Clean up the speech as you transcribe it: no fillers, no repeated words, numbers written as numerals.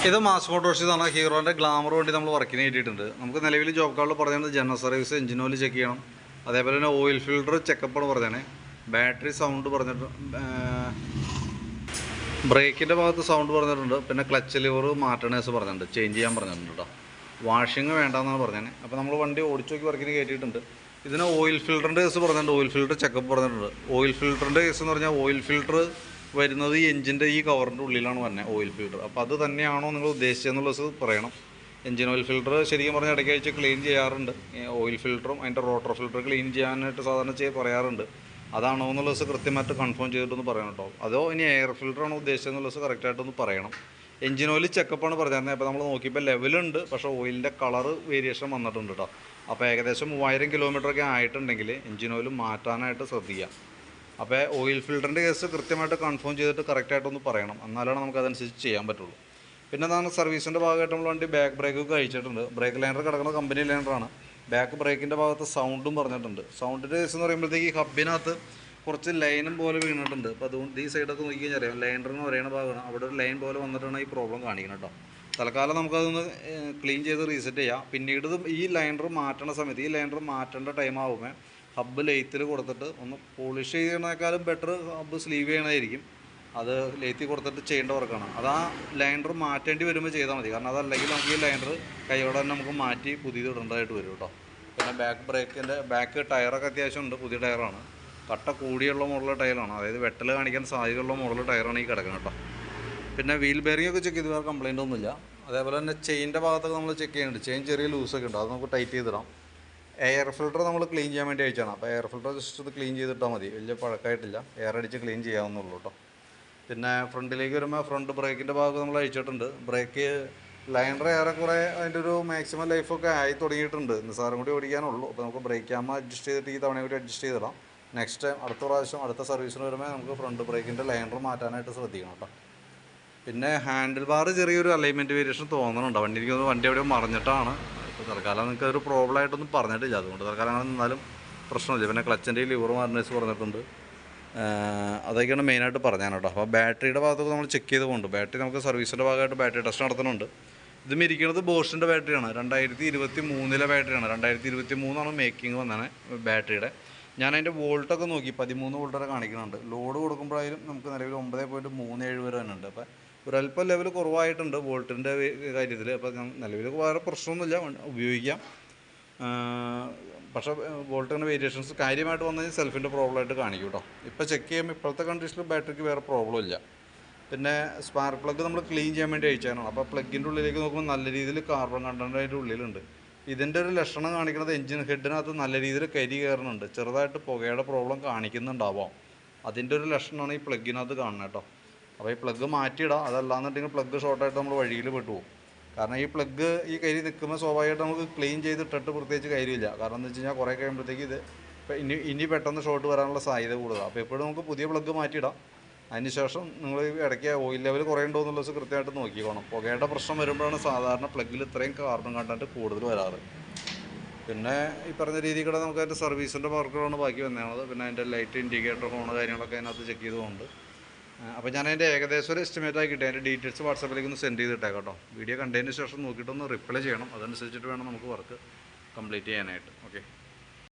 ഇത് മാസ് മോട്ടോഴ്സിൽ ആണ് ഹീറോൻ്റെ ഗ്ലാമർ വണ്ടി നമ്മൾ വർക്കിന് കിട്ടിയിട്ടുണ്ട്. നമുക്ക് നിലവിൽ ജോബ് കാർഡിൽ പറഞ്ഞത് general service, engine oil check ചെയ്യണം, അതേപോലെ തന്നെ ഓയിൽ ഫിൽട്ടർ ചെക്കപ്പാണ് പറഞ്ഞത്, ബാറ്ററി സൗണ്ട് പറഞ്ഞിട്ട്, ബ്രേക്കിൻ്റെ ഭാഗത്ത് സൗണ്ട് പറഞ്ഞിട്ടുണ്ട്, പിന്നെ ക്ലച്ച് ലിവർ മാറ്റണേഴ്സ് പറഞ്ഞിട്ടുണ്ട്, ചേഞ്ച് ചെയ്യാൻ പറഞ്ഞിട്ടുണ്ട് കേട്ടോ. വാഷിങ് വേണ്ടെന്നാണ് പറഞ്ഞത്. അപ്പോൾ നമ്മൾ വണ്ടി ഓടിച്ചു നോക്കി വർക്കിന് കയറ്റിയിട്ടുണ്ട്. ഇതിന് ഓയിൽ ഫിൽറ്ററിൻ്റെ കേസ് പറഞ്ഞിട്ടുണ്ട്, ഓയിൽ ഫിൽറ്റർ ചെക്കപ്പ് പറഞ്ഞിട്ടുണ്ട്. ഓയിൽ ഫിൽറ്ററിൻ്റെ കേസ് എന്ന് പറഞ്ഞാൽ ഓയിൽ ഫിൽറ്റർ വരുന്നത് ഈ എഞ്ചിൻ്റെ ഈ കവറിൻ്റെ ഉള്ളിലാണ് വരുന്നത് ഓയിൽ ഫിൽറ്റർ. അപ്പോൾ അത് തന്നെയാണോ നിങ്ങൾ ഉദ്ദേശിച്ചതെന്നുള്ളത് പറയണം. എഞ്ചിൻ ഓയിൽ ഫിൽറ്റർ ശരിക്കും പറഞ്ഞാൽ ഇടയ്ക്കാഴ്ച ക്ലീൻ ചെയ്യാറുണ്ട്. ഓയിൽ ഫിൽറ്ററും അതിൻ്റെ റോട്ടർ ഫിൽറ്റർ ക്ലീൻ ചെയ്യാനായിട്ട് സാധാരണ പറയാറുണ്ട്. അതാണോ എന്നുള്ളത് കൃത്യമായിട്ട് കൺഫേം ചെയ്തിട്ടൊന്ന് പറയണം കേട്ടോ. അതോ ഇനി എയർ ഫിൽറ്ററാണോ ഉദ്ദേശിച്ചതെന്നുള്ളത് കറക്റ്റായിട്ടൊന്ന് പറയണം. എഞ്ചിൻ ഓയിൽ ചെക്കപ്പാണ് പറഞ്ഞിരുന്നത്. അപ്പോൾ നമ്മൾ നോക്കിയപ്പോൾ ലെവലുണ്ട്, പക്ഷേ ഓയിലിൻ്റെ കളറ് വേരിയേഷൻ വന്നിട്ടുണ്ട് കേട്ടോ. അപ്പോൾ ഏകദേശം 3000 കിലോമീറ്ററൊക്കെ ആയിട്ടുണ്ടെങ്കിൽ എഞ്ചിൻ ഓയിൽ മാറ്റാനായിട്ട് ശ്രദ്ധിക്കുക. അപ്പോൾ ഓയിൽ ഫിൽറ്ററിൻ്റെ കേസ് കൃത്യമായിട്ട് കൺഫേം ചെയ്തിട്ട് കറക്റ്റായിട്ടൊന്ന് പറയണം, എന്നാലാണ് നമുക്ക് അതനുസരിച്ച് ചെയ്യാൻ പറ്റുള്ളൂ. പിന്നെ അതാണ് സർവീസിൻ്റെ ഭാഗമായിട്ട് നമ്മൾ വണ്ടി ബാക്ക് ബ്രേക്കൊക്കെ അയച്ചിട്ടുണ്ട്. ബ്രേക്ക് ലൈനർ കിടക്കുന്ന കമ്പനി ലൈനറാണ്. ബാക്ക് ബ്രേക്കിൻ്റെ ഭാഗത്ത് സൗണ്ടും പറഞ്ഞിട്ടുണ്ട്. സൗണ്ടിൻ്റെ കേസ് എന്ന് പറയുമ്പോഴത്തേക്ക് ഈ ഹബിനകത്ത് കുറച്ച് ലൈനും പോലെ വീണിട്ടുണ്ട്. അപ്പോൾ അതുകൊണ്ട് ഈ സൈഡൊക്കെ നോക്കി കഴിഞ്ഞാൽ അറിയാം, ലൈനറെന്ന് പറയുന്ന ഭാഗമാണ്, അവിടെ ഒരു ലൈൻ പോലെ വന്നിട്ടാണ് ഈ പ്രോബ്ലം കാണിക്കുന്നത് കേട്ടോ. തൽക്കാലം നമുക്കതൊന്ന് ക്ലീൻ ചെയ്ത് റീസെറ്റ് ചെയ്യാം. പിന്നീട് ഈ ലൈനർ മാറ്റണ സമയത്ത്, ഈ ലൈനർ മാറ്റേണ്ട ടൈം ആകുമ്പോൾ ഹബ്ബ് ലെയ്ത്തിൽ കൊടുത്തിട്ട് ഒന്ന് പോളിഷ് ചെയ്യുന്നതിനേക്കാളും ബെറ്റർ ഹബ്ബ് സ്ലീവ് ചെയ്യണമായിരിക്കും. അത് ലെയ്ത്തിൽ കൊടുത്തിട്ട് ചെയ്യേണ്ട വർക്കാണ്. അത് ആ ലൈനർ മാറ്റേണ്ടി വരുമ്പോൾ ചെയ്താൽ മതി. കാരണം അതല്ലെങ്കിൽ നമുക്ക് ഈ ലൈനർ കൈയോടെ തന്നെ നമുക്ക് മാറ്റി പുതിയത് ഇടേണ്ടതായിട്ട് വരും കേട്ടോ. പിന്നെ ബാക്ക് ബ്രേക്കിൻ്റെ ബാക്ക് ടയറൊക്കെ അത്യാവശ്യം ഉണ്ട്, പുതിയ ടയറാണ്, കട്ട കൂടിയുള്ള മോഡൽ ടയറാണ്, അതായത് വെട്ടൽ കാണിക്കാൻ സാധ്യതയുള്ള മോഡൽ ടയറാണ് ഈ കിടക്കുന്നത് കേട്ടോ. പിന്നെ വീൽ ബെയറിംഗ് ഒക്കെ ചെക്ക് ചെയ്ത് വേറെ കംപ്ലയിൻ്റ് ഒന്നുമില്ല. അതേപോലെ തന്നെ ചെയിൻ്റെ ഭാഗത്തൊക്കെ നമ്മൾ ചെക്ക് ചെയ്യുന്നുണ്ട്. ചെയിൻ ചെറിയ ലൂസൊക്കെ ഉണ്ട്, അത് നമുക്ക് ടൈറ്റ് ചെയ്തിടാം. എയർ ഫിൽറ്റർ നമ്മൾ ക്ലീൻ ചെയ്യാൻ വേണ്ടി അയച്ചാണ്. അപ്പോൾ എയർ ഫിൽറ്റർ ജസ്റ്റ് ഇത് ക്ലീൻ ചെയ്തിട്ടാൽ മതി, വലിയ പഴക്കമായിട്ടില്ല, എയർ അടിച്ച് ക്ലീൻ ചെയ്യാവുന്നുള്ളൂ കേട്ടോ. പിന്നെ ഫ്രണ്ടിലേക്ക് വരുമ്പോൾ ഫ്രണ്ട് ബ്രേക്കിൻ്റെ ഭാഗം നമ്മൾ അയച്ചിട്ടുണ്ട്. ബ്രേക്ക് ലൈനർ ഏറെക്കുറെ അതിൻ്റെ ഒരു മാക്സിമം ലൈഫൊക്കെ ആയി തുടങ്ങിയിട്ടുണ്ട്, നിസ്സാരം കൂടി ഓടിക്കാനുള്ളൂ. അപ്പോൾ നമുക്ക് ബ്രേക്ക് ക്യാമ അഡ്ജസ്റ്റ് ചെയ്തിട്ട് ഈ തവണ കൂടി അഡ്ജസ്റ്റ് ചെയ്തിടാം. നെക്സ്റ്റ് ടൈം അടുത്ത പ്രാവശ്യം അടുത്ത സർവീസിന് വരുമ്പോൾ നമുക്ക് ഫ്രണ്ട് ബ്രേക്കിൻ്റെ ലൈനർ മാറ്റാനായിട്ട് ശ്രദ്ധിക്കണം കേട്ടോ. പിന്നെ ഹാൻഡിൽ ബാർ ചെറിയൊരു അലൈൻമെൻറ്റ് വേരിയേഷൻ തോന്നുന്നുണ്ട്. വണ്ടി എവിടെയോ മറിഞ്ഞിട്ടാണ്. ഇപ്പോൾ തൽക്കാലം നിങ്ങൾക്ക് ഒരു പ്രോബ്ലം ആയിട്ടൊന്നും പറഞ്ഞിട്ടില്ല, അതുകൊണ്ട് തൽക്കാലം അങ്ങനെ നിന്നാലും പ്രശ്നമില്ല. പിന്നെ ക്ലച്ചിൻ്റെ ലിവർ മാർനേഴ്സ് പറഞ്ഞിട്ടുണ്ട്. അതൊക്കെയാണ് മെയിനായിട്ട് പറഞ്ഞാൽ കേട്ടോ. അപ്പോൾ ബാറ്ററിയുടെ ഭാഗത്തൊക്കെ നമ്മൾ ചെക്ക് ചെയ്ത് പോകുന്നുണ്ട്. ബാറ്ററി നമുക്ക് സർവീസിൻ്റെ ഭാഗമായിട്ട് ബാറ്ററി ടെസ്റ്റ് നടത്തുന്നുണ്ട്. ഇതും ഇരിക്കുന്നത് ബോഷിൻ്റെ ബാറ്ററിയാണ്, 2023 ബാറ്ററിയാണ്. 2023 മേക്കിംഗ് വന്നാണ് ബാറ്ററിയുടെ. ഞാൻ അതിൻ്റെ വോൾട്ടൊക്കെ നോക്കി, 13 വോൾട്ട് വരെ കാണിക്കുന്നുണ്ട്. ലോഡ് കൊടുക്കുമ്പോഴായാലും നമുക്ക് നിലവിൽ 9.37 വരെ തന്നെ ഉണ്ട്. അപ്പോൾ ഒരല്പം ലെവൽ കുറവായിട്ടുണ്ട് വോൾട്ടിൻ്റെ കാര്യത്തിൽ. അപ്പോൾ നിലവിൽ വേറെ പ്രശ്നമൊന്നുമില്ല, ഉപയോഗിക്കാം. പക്ഷേ വോൾട്ടിൻ്റെ വേരിയേഷൻസ് കാര്യമായിട്ട് വന്നു കഴിഞ്ഞാൽ സെൽഫിൻ്റെ പ്രോബ്ലം ആയിട്ട് കാണിക്കും കേട്ടോ. ഇപ്പോൾ ചെക്ക് ചെയ്യുമ്പോൾ ഇപ്പോഴത്തെ കണ്ടീഷനിൽ ബാറ്ററിക്ക് വേറെ പ്രോബ്ലം ഇല്ല. പിന്നെ സ്പാർക്ക് പ്ലഗ് നമ്മൾ ക്ലീൻ ചെയ്യാൻ വേണ്ടി അയച്ചാണ്. അപ്പോൾ പ്ലഗിൻ്റെ ഉള്ളിലേക്ക് നോക്കുമ്പോൾ നല്ല രീതിയിൽ കാർബൺ കണ്ടൻറ്റ് അതിൻ്റെ ഉള്ളിലുണ്ട്. ഇതിൻ്റെ ഒരു ലക്ഷണം കാണിക്കുന്നത് എഞ്ചിൻ ഹെഡിനകത്ത് നല്ല രീതിയിൽ കരി കയറുന്നുണ്ട്, ചെറുതായിട്ട് പുകയുടെ പ്രോബ്ലം കാണിക്കുന്നുണ്ടാവാം. അതിൻ്റെ ഒരു ലക്ഷണമാണ് ഈ പ്ലഗിനകത്ത് കാണുന്നത് കേട്ടോ. അപ്പോൾ ഈ പ്ലഗ് മാറ്റിയിടാം, അതല്ലാന്നുണ്ടെങ്കിൽ പ്ലഗ് ഷോർട്ടായിട്ട് നമ്മൾ വഴിയിൽ പെട്ടുപോകും. കാരണം ഈ പ്ലഗ് ഈ കരി നിൽക്കുമ്പോൾ സ്വാഭാവികമായിട്ട് നമുക്ക് ക്ലീൻ ചെയ്തിട്ടിട്ട് പ്രത്യേകിച്ച് കാര്യമില്ല. കാരണം എന്ന് വെച്ച് കഴിഞ്ഞാൽ കുറേ കഴിയുമ്പോഴത്തേക്ക് ഇത് ഇനി പെട്ടെന്ന് ഷോർട്ട് വരാനുള്ള സാധ്യത കൂടുതലാണ്. അപ്പോൾ എപ്പോഴും നമുക്ക് പുതിയ പ്ലഗ് മാറ്റിയിടാം. അതിനുശേഷം നിങ്ങൾ ഇടയ്ക്ക് ഓയിൽ ലെവൽ കുറയുണ്ടോ എന്നുള്ളത് കൃത്യമായിട്ട് നോക്കിക്കോണം. പുകയുടെ പ്രശ്നം വരുമ്പോഴാണ് സാധാരണ പ്ലഗിൽ ഇത്രയും കാർബൺ കണ്ടൻറ്റ് കൂടുതൽ വരാറ്. പിന്നെ ഈ പറഞ്ഞ രീതിയിൽ കൂടെ നമുക്ക് അതിൻ്റെ സർവീസിൻ്റെ വർക്കുകളാണ് ബാക്കി വന്നത്. പിന്നെ അതിൻ്റെ ലൈറ്റ് ഇൻഡിക്കേറ്റർ ഹോൺ കാര്യങ്ങളൊക്കെ അതിനകത്ത് ചെക്ക് ചെയ്തുകൊണ്ട്. അപ്പോൾ ഞാൻ അതിൻ്റെ ഏകദേശം ഒരു എസ്റ്റിമേറ്റ് ആക്കിയിട്ട് അതിൻ്റെ ഡീറ്റെയിൽസ് വാട്സാപ്പിലേക്ക് ഒന്ന് സെൻഡ് ചെയ്തിട്ടേക്കാം കേട്ടോ. വീഡിയോ കണ്ടതിന് ശേഷം നോക്കിയിട്ടൊന്ന് റിപ്ലൈ ചെയ്യണം, അതനുസരിച്ചിട്ട് വേണം നമുക്ക് വർക്ക് കംപ്ലീറ്റ് ചെയ്യാനായിട്ട്. ഓക്കെ.